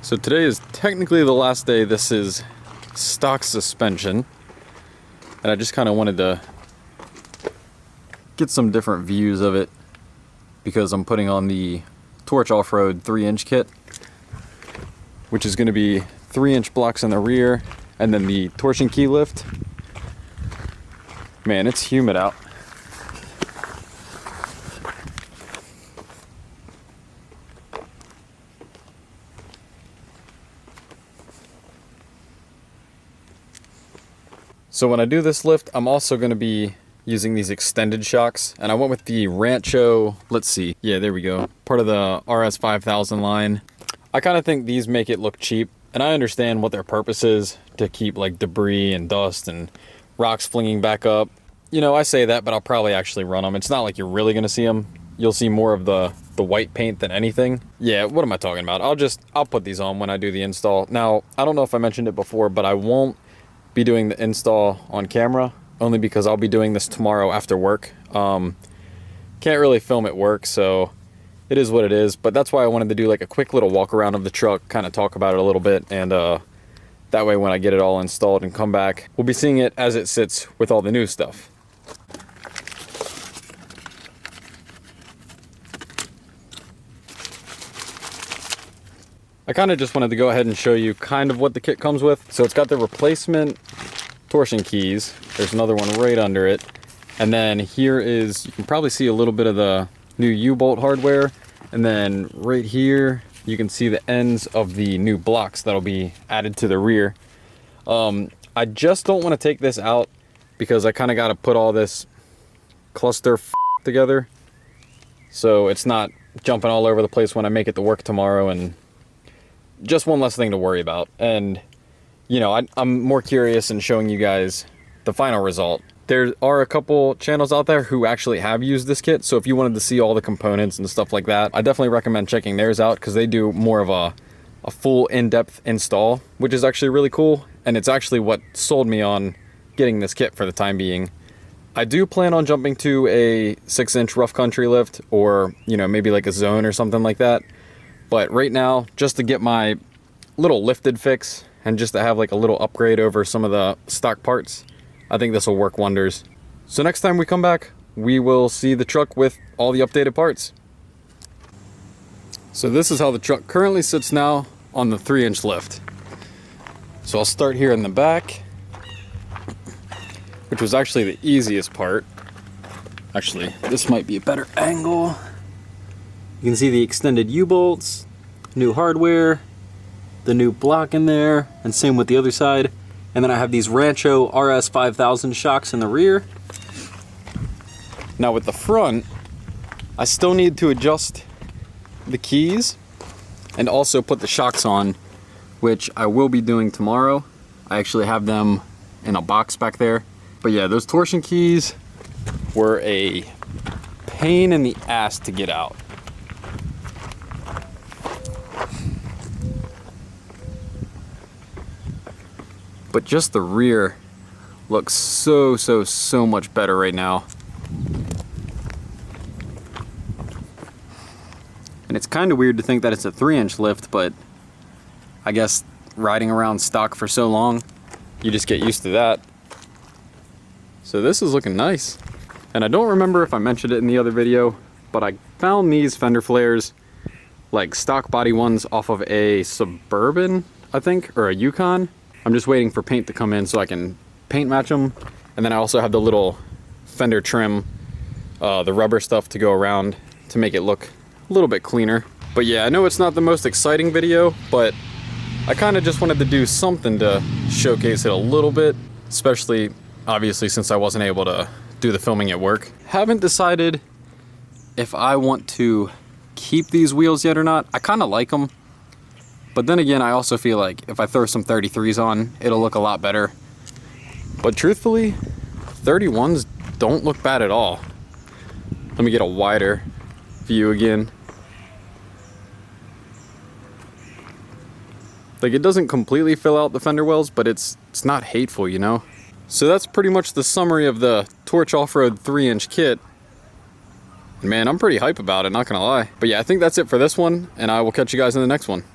So today is technically the last day. This is stock suspension. And I just kind of wanted to get some different views of it because I'm putting on the Torch Off-Road 3-inch kit, which is going to be 3-inch blocks in the rear and then the torsion key lift. Man, it's humid out. So when I do this lift, I'm also going to be using these extended shocks, and I went with the Rancho, let's see, yeah, there we go, part of the RS 5000 line. I kind of think these make it look cheap, and I understand what their purpose is, to keep like debris and dust and rocks flinging back up. You know, I say that, but I'll probably actually run them. It's not like you're really going to see them. You'll see more of the white paint than anything. Yeah, what am I talking about? I'll put these on when I do the install. Now, I don't know if I mentioned it before, but I won't be doing the install on camera, only because I'll be doing this tomorrow after work. Can't really film at work, so it is what it is, but that's why I wanted to do like a quick little walk around of the truck, kind of talk about it a little bit, and that way when I get it all installed and come back, we'll be seeing it as it sits with all the new stuff. I kind of just wanted to go ahead and show you kind of what the kit comes with. So it's got the replacement torsion keys. There's another one right under it. And then here is, you can probably see a little bit of the new U-bolt hardware. And then right here, you can see the ends of the new blocks that'll be added to the rear. I just don't want to take this out because I kind of got to put all this cluster together, so it's not jumping all over the place when I make it to work tomorrow, and just one less thing to worry about. And you know, I'm more curious in showing you guys the final result. There are a couple channels out there who actually have used this kit, so if you wanted to see all the components and stuff like that, I definitely recommend checking theirs out, because they do more of a full in-depth install, which is actually really cool, and it's actually what sold me on getting this kit for the time being. I do plan on jumping to a 6-inch rough country lift, or you know, maybe like a zone or something like that. But right now, just to get my little lifted fix and just to have like a little upgrade over some of the stock parts, I think this will work wonders. So next time we come back, we will see the truck with all the updated parts. So this is how the truck currently sits now on the 3-inch lift. So I'll start here in the back, which was actually the easiest part. Actually, this might be a better angle. You can see the extended U-bolts, new hardware, the new block in there, and same with the other side. And then I have these Rancho RS 5000 shocks in the rear. Now with the front, I still need to adjust the keys and also put the shocks on, which I will be doing tomorrow. I actually have them in a box back there. But yeah, those torsion keys were a pain in the ass to get out. But just the rear looks so much better right now. And it's kind of weird to think that it's a 3-inch lift, but I guess riding around stock for so long, you just get used to that. So this is looking nice. And I don't remember if I mentioned it in the other video, but I found these fender flares, like stock body ones, off of a Suburban, I think, or a Yukon. I'm just waiting for paint to come in so I can paint match them. And then I also have the little fender trim, the rubber stuff to go around to make it look a little bit cleaner. But yeah, I know it's not the most exciting video, but I kind of just wanted to do something to showcase it a little bit, especially obviously since I wasn't able to do the filming at work. Haven't decided if I want to keep these wheels yet or not. I kind of like them. But then again, I also feel like if I throw some 33s on, it'll look a lot better. But truthfully, 31s don't look bad at all. Let me get a wider view again. Like, it doesn't completely fill out the fender wells, but it's not hateful, you know? So that's pretty much the summary of the Torch Off-Road 3-inch kit. Man, I'm pretty hype about it, not gonna lie. But yeah, I think that's it for this one, and I will catch you guys in the next one.